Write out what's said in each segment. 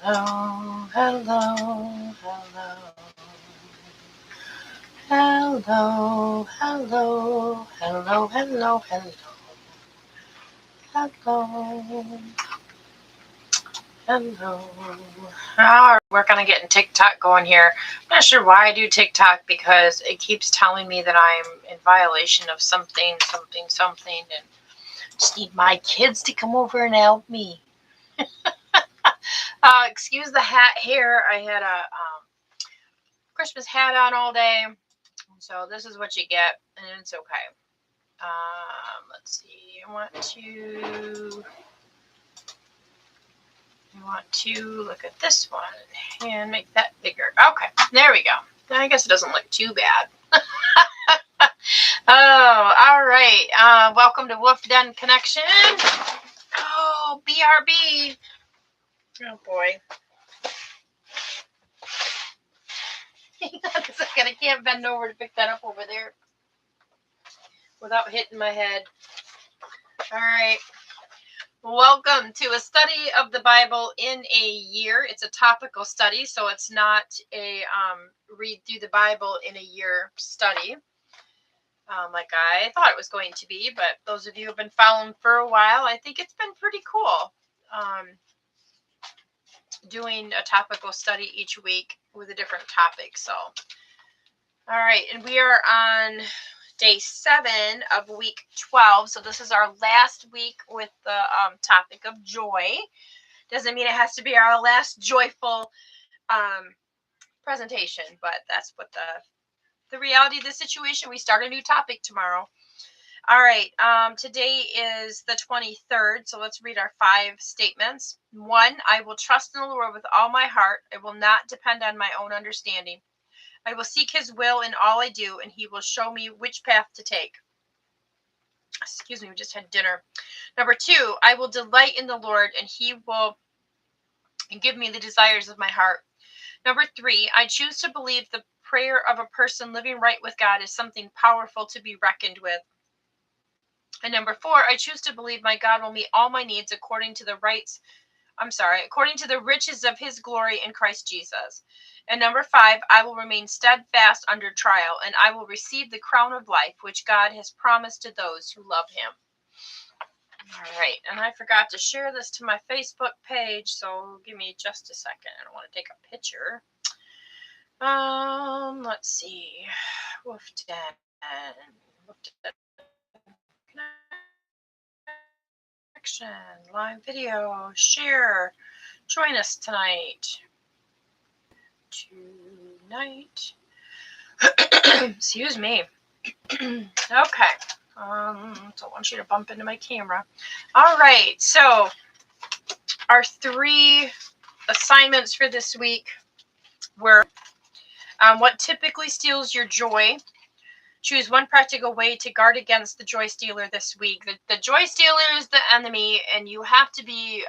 Hello, hello, hello. Hello, hello, hello, hello, hello. Hello. Hello. We're going to get in TikTok going here. I'm not sure why I do TikTok because it keeps telling me that I'm in violation of something, and just need my kids to come over and help me. Excuse the hair. I had a Christmas hat on all day, so this is what you get, and it's okay. Let's see. I want to look at this one and make that bigger. Okay, there we go. I guess it doesn't look too bad. Oh, all right. Welcome to Wolf Den Connection. Oh, BRB. Oh boy. Hang on a second. I can't bend over to pick that up over there without hitting my head. All right. Welcome to a study of the Bible in a year. It's a topical study, so it's not a read through the Bible in a year study like I thought it was going to be. But those of you who have been following for a while, I think it's been pretty cool doing a topical study each week with a different topic. So, all right, and we are on day 7 of week 12. So this is our last week with the topic of joy. Doesn't mean it has to be our last joyful presentation, but that's what the reality of the situation. We start a new topic tomorrow. All right, today is the 23rd, so let's read our 5 statements. 1, I will trust in the Lord with all my heart. I will not depend on my own understanding. I will seek his will in all I do, and he will show me which path to take. Excuse me, we just had dinner. Number 2, I will delight in the Lord, and he will give me the desires of my heart. Number 3, I choose to believe the prayer of a person living right with God is something powerful to be reckoned with. And number 4, I choose to believe my God will meet all my needs according to the riches of his glory in Christ Jesus. And number 5, I will remain steadfast under trial, and I will receive the crown of life, which God has promised to those who love him. All right, and I forgot to share this to my Facebook page, so give me just a second. I don't want to take a picture. Let's see. Wolf Den Connection, live video, share. Join us tonight. Excuse me. Okay. So I want you to bump into my camera. All right. So our 3 assignments for this week were what typically steals your joy. Choose one practical way to guard against the joy stealer this week. The joy stealer is the enemy, and you have to be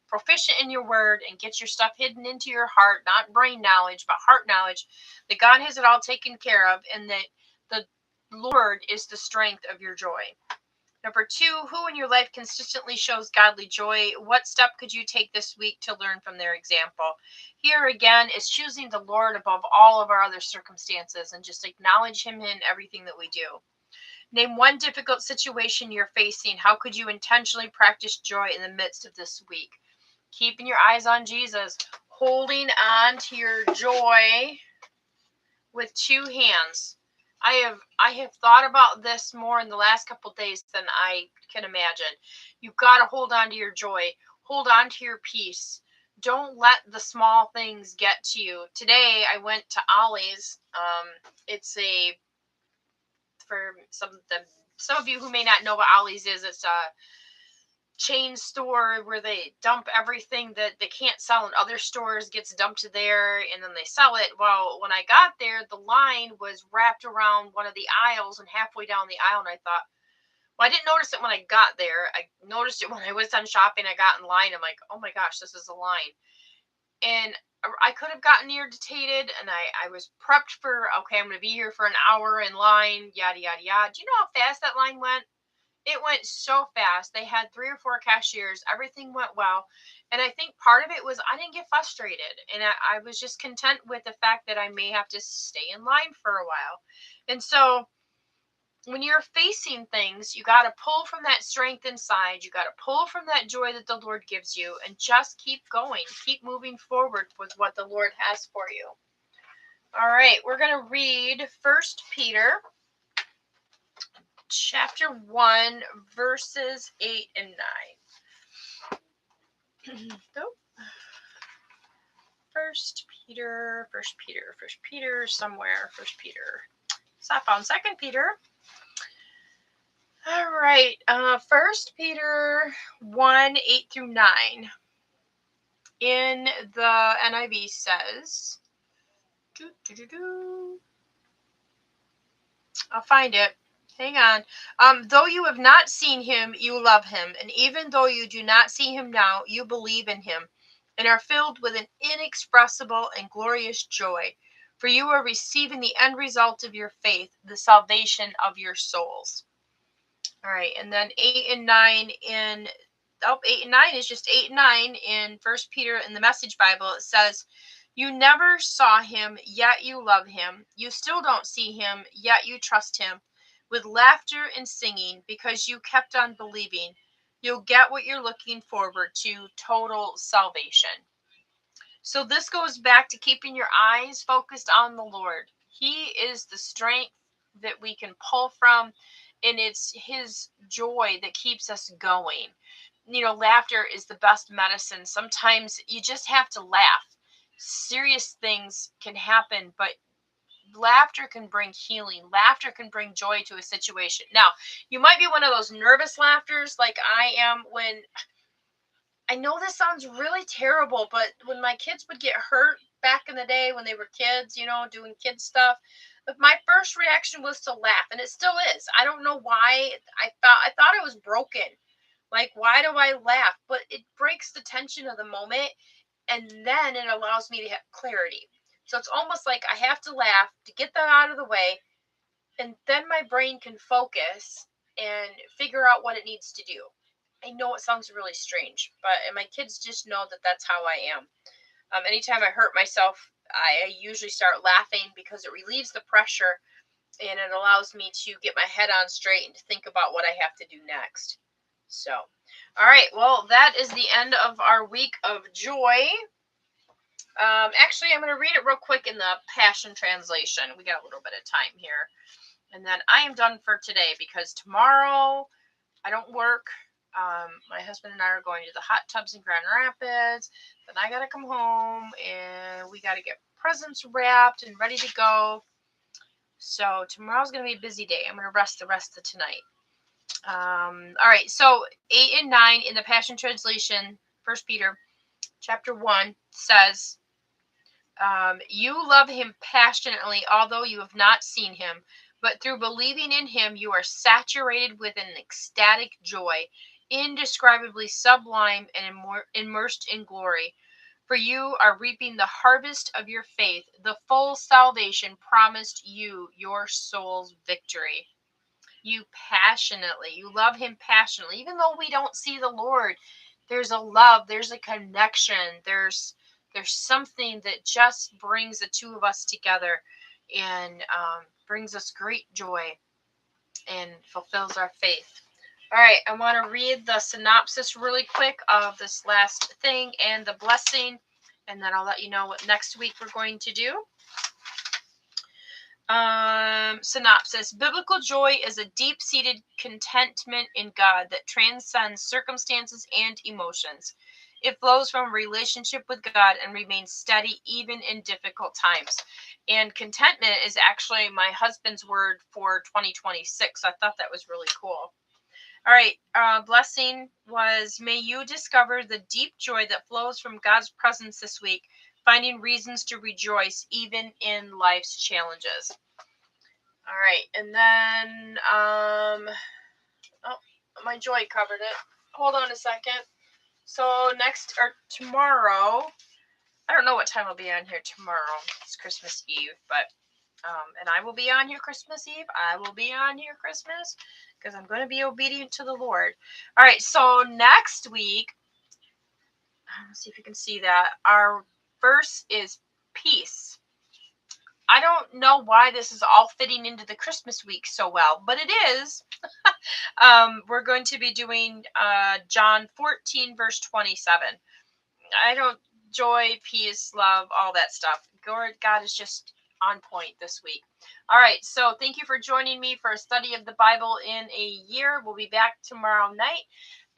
proficient in your word and get your stuff hidden into your heart, not brain knowledge, but heart knowledge, that God has it all taken care of, and that the Lord is the strength of your joy. Number 2, who in your life consistently shows godly joy? What step could you take this week to learn from their example? Here again is choosing the Lord above all of our other circumstances and just acknowledge him in everything that we do. Name one difficult situation you're facing. How could you intentionally practice joy in the midst of this week? Keeping your eyes on Jesus, holding on to your joy with 2 hands. I have thought about this more in the last couple days than I can imagine. You've got to hold on to your joy. Hold on to your peace. Don't let the small things get to you. Today I went to Ollie's. It's for some of you who may not know what Ollie's is. It's a chain store where they dump everything that they can't sell in other stores, gets dumped there, and then they sell it. Well, when I got there, the line was wrapped around one of the aisles and halfway down the aisle, and I thought, well, I didn't notice it when I got there. I noticed it when I was done shopping. I got in line. I'm like, oh my gosh, this is a line. And I could have gotten irritated, and I was prepped for, okay, I'm going to be here for an hour in line, yada, yada, yada. Do you know how fast that line went? It went so fast. They had 3 or 4 cashiers. Everything went well. And I think part of it was I didn't get frustrated. And I was just content with the fact that I may have to stay in line for a while. And so when you're facing things, you got to pull from that strength inside. You got to pull from that joy that the Lord gives you and just keep going. Keep moving forward with what the Lord has for you. All right, we're going to read 1 Peter chapter 1, verses 8 and 9. Nope. First Peter, somewhere. First Peter. So I found 2 Peter. All right. 1 Peter 1, 8 through 9. In the NIV says, I'll find it. Hang on. Though you have not seen him, you love him. And even though you do not see him now, you believe in him and are filled with an inexpressible and glorious joy. For you are receiving the end result of your faith, the salvation of your souls. All right. And then 8 and 9 in... 8 and 9 is just 8 and 9 in 1 Peter in the Message Bible. It says, you never saw him, yet you love him. You still don't see him, yet you trust him. With laughter and singing, because you kept on believing, you'll get what you're looking forward to, total salvation. So this goes back to keeping your eyes focused on the Lord. He is the strength that we can pull from, and it's his joy that keeps us going. You know, laughter is the best medicine. Sometimes you just have to laugh. Serious things can happen, but laughter can bring healing. Laughter can bring joy to a situation. Now, you might be one of those nervous laughters like I am when... I know this sounds really terrible, but when my kids would get hurt back in the day when they were kids, you know, doing kid stuff, my first reaction was to laugh, and it still is. I don't know why. I thought it was broken. Like, why do I laugh? But it breaks the tension of the moment, and then it allows me to have clarity. So it's almost like I have to laugh to get that out of the way, and then my brain can focus and figure out what it needs to do. I know it sounds really strange, but my kids just know that that's how I am. Anytime I hurt myself, I usually start laughing because it relieves the pressure and it allows me to get my head on straight and to think about what I have to do next. So, all right, well, that is the end of our week of joy. Actually, I'm going to read it real quick in the Passion Translation. We got a little bit of time here. And then I am done for today because tomorrow I don't work. My husband and I are going to the hot tubs in Grand Rapids. Then I got to come home and we got to get presents wrapped and ready to go. So tomorrow's going to be a busy day. I'm going to rest the rest of tonight. All right, so 8 and 9 in the Passion Translation, 1 Peter chapter 1 says, you love him passionately, although you have not seen him, but through believing in him, you are saturated with an ecstatic joy, indescribably sublime and immersed in glory. For you are reaping the harvest of your faith, the full salvation promised you, your soul's victory. You love him passionately. Even though we don't see the Lord, there's a love, there's a connection, there's something that just brings the two of us together and brings us great joy and fulfills our faith. All right, I want to read the synopsis really quick of this last thing and the blessing, and then I'll let you know what next week we're going to do. Synopsis. Biblical joy is a deep-seated contentment in God that transcends circumstances and emotions. It flows from a relationship with God and remains steady even in difficult times. And contentment is actually my husband's word for 2026. I thought that was really cool. All right, blessing was, may you discover the deep joy that flows from God's presence this week, finding reasons to rejoice even in life's challenges. All right, and then, oh, my joy covered it. Hold on a second. So tomorrow, I don't know what time I'll be on here tomorrow. It's Christmas Eve, but, and I will be on here Christmas Eve. I will be on here Christmas. because I'm going to be obedient to the Lord. All right, so next week, let's see if you can see that. Our verse is peace. I don't know why this is all fitting into the Christmas week so well, but it is. We're going to be doing John 14, verse 27. I don't joy, peace, love, all that stuff. God is just on point this week. All right, so thank you for joining me for a study of the Bible in a year. We'll be back tomorrow night.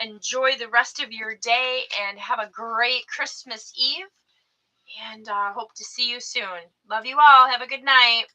Enjoy the rest of your day and have a great Christmas Eve. And hope to see you soon. Love you all. Have a good night.